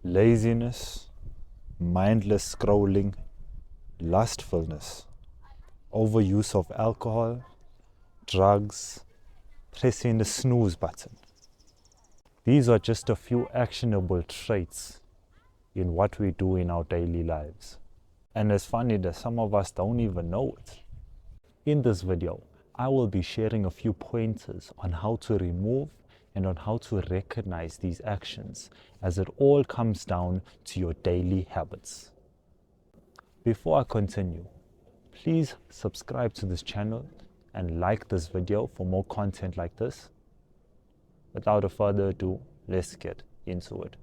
laziness, mindless scrolling, lustfulness, overuse of alcohol, drugs, pressing the snooze button. These are just a few actionable traits in what we do in our daily lives. And it's funny that some of us don't even know it. In this video, I will be sharing a few pointers on how to remove and on how to recognize these actions, as it all comes down to your daily habits. Before I continue, please subscribe to this channel and like this video for more content like this. Without a further ado, let's get into it.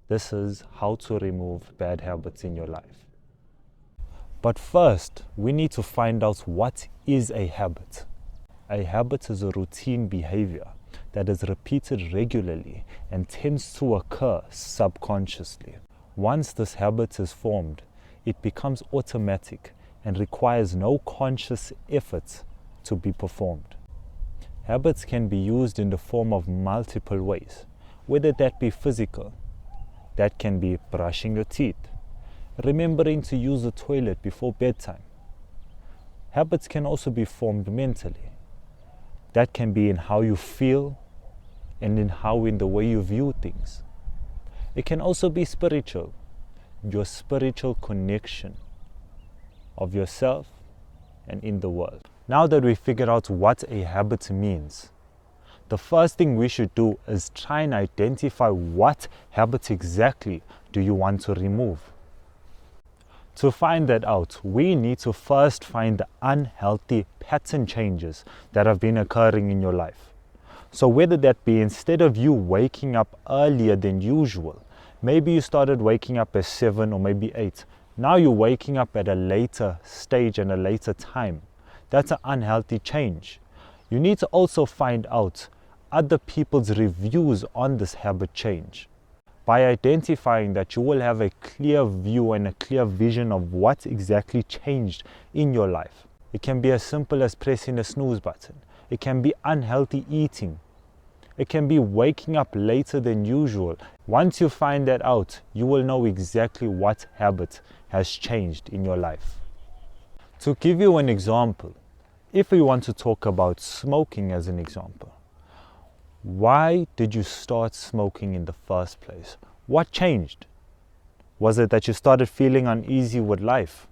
This is how to remove bad habits in your life. But first, we need to find out what is a habit. A habit is a routine behavior that is repeated regularly and tends to occur subconsciously. Once this habit is formed, it becomes automatic and requires no conscious effort to be performed. Habits can be used in the form of multiple ways, whether that be physical. That can be brushing your teeth, remembering to use the toilet before bedtime. Habits can also be formed mentally. That can be in how you feel and in the way you view things. It can also be spiritual, your spiritual connection of yourself and in the world. Now that we figured out what a habit means, the first thing we should do is try and identify what habit exactly do you want to remove. To find that out, we need to first find the unhealthy pattern changes that have been occurring in your life. So whether that be instead of you waking up earlier than usual, maybe you started waking up at 7 or maybe 8. Now you're waking up at a later stage and a later time. That's an unhealthy change. You need to also find out other people's reviews on this habit change. By identifying that, you will have a clear view and a clear vision of what exactly changed in your life. It can be as simple as pressing the snooze button. It can be unhealthy eating. It can be waking up later than usual. Once you find that out, you will know exactly what habit has changed in your life. To give you an example, if we want to talk about smoking as an example, why did you start smoking in the first place? What changed? Was it that you started feeling uneasy with life?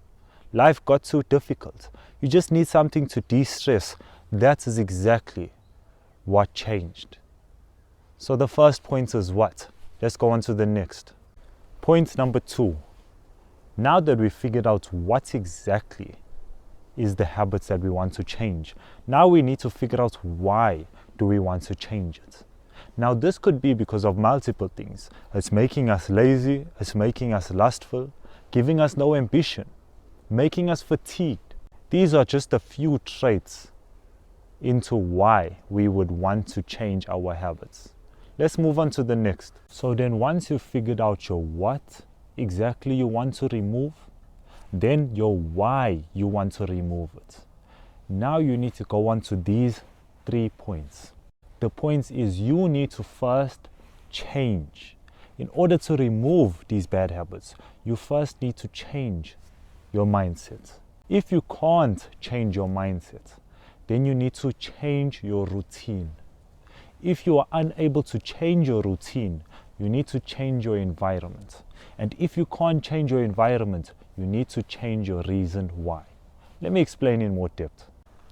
Life got too difficult. You just need something to de-stress. That is exactly what changed. So the first point is what? Let's go on to the next. Point number 2. Now that we figured out what exactly is the habits that we want to change, now we need to figure out why do we want to change it. Now this could be because of multiple things. It's making us lazy, it's making us lustful, giving us no ambition, making us fatigued. These are just a few traits into why we would want to change our habits. Let's move on to the next. So then once you've figured out your what exactly you want to remove, then your why you want to remove it. Now you need to go on to these 3 points. The point is, you need to first change. In order to remove these bad habits, you first need to change your mindset. If you can't change your mindset, then you need to change your routine. If you are unable to change your routine, you need to change your environment. And if you can't change your environment, you need to change your reason why. Let me explain in more depth.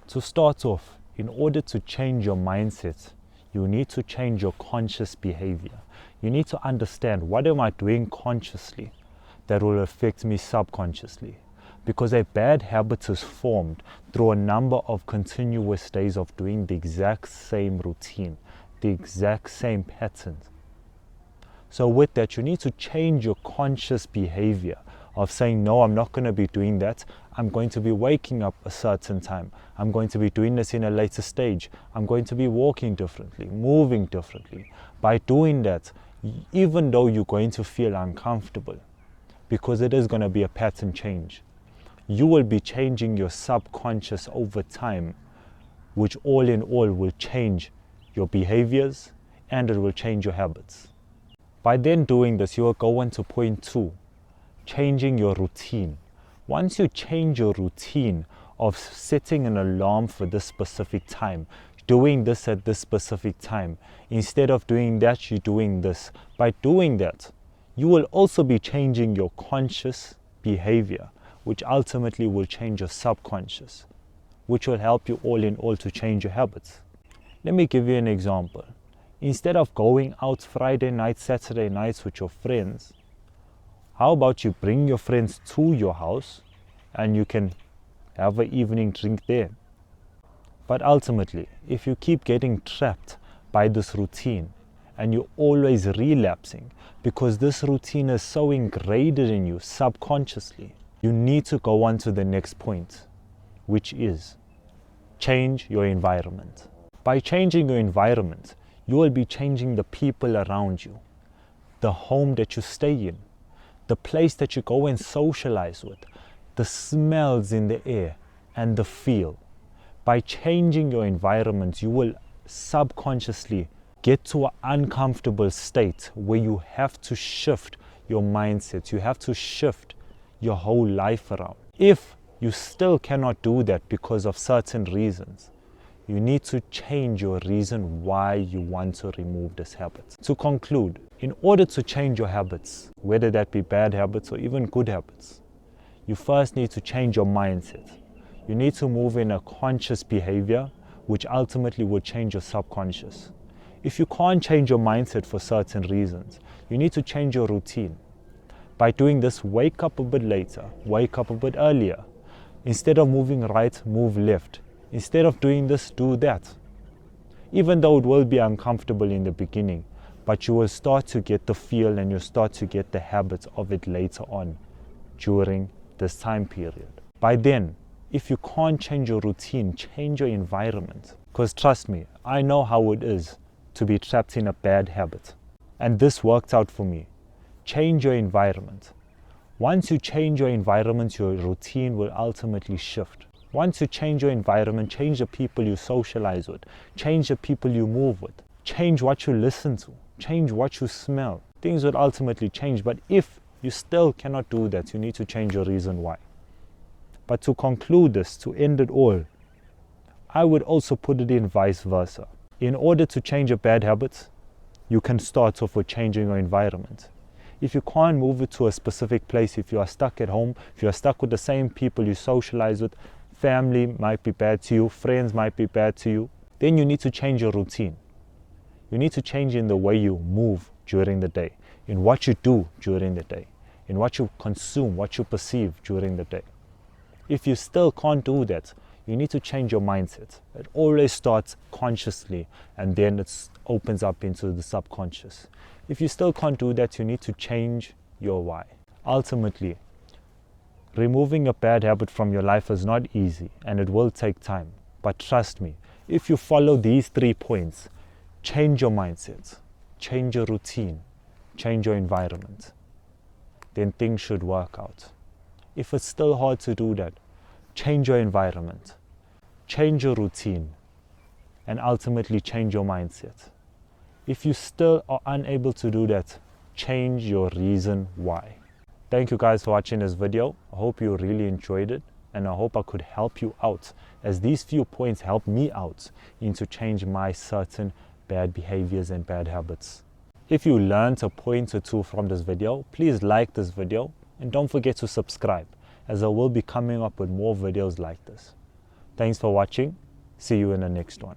To start off, in order to change your mindset, you need to change your conscious behavior. You need to understand, what am I doing consciously that will affect me subconsciously? Because a bad habit is formed through a number of continuous days of doing the exact same routine, the exact same patterns. So with that, you need to change your conscious behavior of saying, no, I'm not going to be doing that. I'm going to be waking up a certain time. I'm going to be doing this in a later stage. I'm going to be walking differently, moving differently. By doing that, even though you're going to feel uncomfortable, because it is going to be a pattern change, you will be changing your subconscious over time, which all in all will change your behaviors and it will change your habits. By then doing this, you will go on to point 2, changing your routine. Once you change your routine of setting an alarm for this specific time, doing this at this specific time, instead of doing that, you're doing this. By doing that, you will also be changing your conscious behavior, which ultimately will change your subconscious, which will help you all in all to change your habits. Let me give you an example. Instead of going out Friday night, Saturday nights with your friends, how about you bring your friends to your house and you can have an evening drink there? But ultimately, if you keep getting trapped by this routine and you're always relapsing because this routine is so ingrained in you subconsciously, you need to go on to the next point, which is change your environment. By changing your environment, you will be changing the people around you, the home that you stay in, the place that you go and socialize with, the smells in the air and the feel. By changing your environment, you will subconsciously get to an uncomfortable state where you have to shift your mindset. You have to shift your whole life around. If you still cannot do that because of certain reasons, you need to change your reason why you want to remove this habit. To conclude, in order to change your habits, whether that be bad habits or even good habits, you first need to change your mindset. You need to move in a conscious behavior, which ultimately will change your subconscious. If you can't change your mindset for certain reasons, you need to change your routine. By doing this, wake up a bit later, wake up a bit earlier. Instead of moving right, move left. Instead of doing this, do that. Even though it will be uncomfortable in the beginning, but you will start to get the feel and you'll start to get the habit of it later on during this time period. By then, if you can't change your routine, change your environment. Because trust me, I know how it is to be trapped in a bad habit. And this worked out for me. Change your environment. Once you change your environment, your routine will ultimately shift. Once you change your environment, change the people you socialize with, change the people you move with, change what you listen to, change what you smell. Things will ultimately change. But if you still cannot do that, you need to change your reason why. But to conclude this, to end it all, I would also put it in vice versa. In order to change a bad habit, you can start off with changing your environment. If you can't move it to a specific place, if you are stuck at home, if you are stuck with the same people you socialize with, family might be bad to you, friends might be bad to you, then you need to change your routine. You need to change in the way you move during the day, in what you do during the day, in what you consume, what you perceive during the day. If you still can't do that, you need to change your mindset. It always starts consciously and then it opens up into the subconscious. If you still can't do that, you need to change your why. Ultimately, removing a bad habit from your life is not easy and it will take time. But trust me, if you follow these 3 points, change your mindset, change your routine, change your environment, then things should work out. If it's still hard to do that, change your environment, change your routine, and ultimately change your mindset. If you still are unable to do that, change your reason why. Thank you guys for watching this video. I hope you really enjoyed it and I hope I could help you out, as these few points help me out into change my certain bad behaviors and bad habits. If you learned a point or two from this video, please like this video and don't forget to subscribe, as I will be coming up with more videos like this. Thanks for watching. See you in the next one.